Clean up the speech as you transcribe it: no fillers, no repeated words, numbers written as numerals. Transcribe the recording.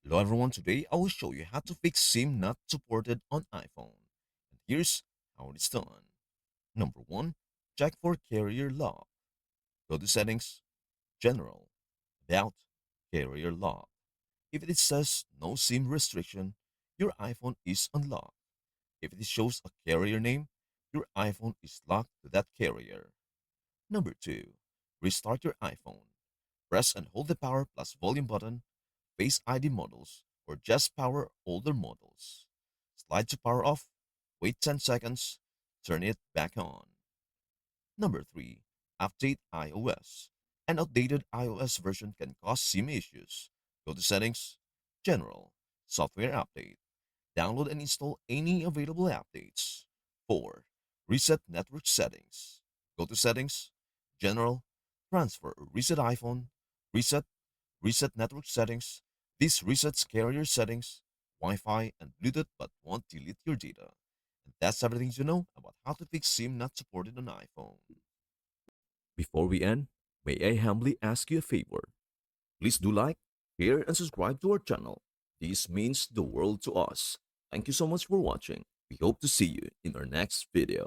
Hello everyone, today I will show you how to fix SIM not supported on iPhone. And here's how it is done. Number 1. Check for carrier lock. Go to Settings, General, About, Carrier lock. If it says no SIM restriction, your iPhone is unlocked. If it shows a carrier name, your iPhone is locked to that carrier. Number 2. Restart your iPhone. Press and hold the power plus volume button, Face ID models, or just power older models. Slide to power off, wait 10 seconds, turn it back on. Number 3. Update iOS. An outdated iOS version can cause SIM issues. Go to Settings, General, Software Update. Download and install any available updates. 4. Reset network settings. Go to Settings, General, Transfer or Reset iPhone, Reset network settings. This resets carrier settings, Wi-Fi, and Bluetooth but won't delete your data. And that's everything you know about how to fix SIM not supported on iPhone. Before we end, may I humbly ask you a favor? Please do like, share, and subscribe to our channel. This means the world to us. Thank you so much for watching. We hope to see you in our next video.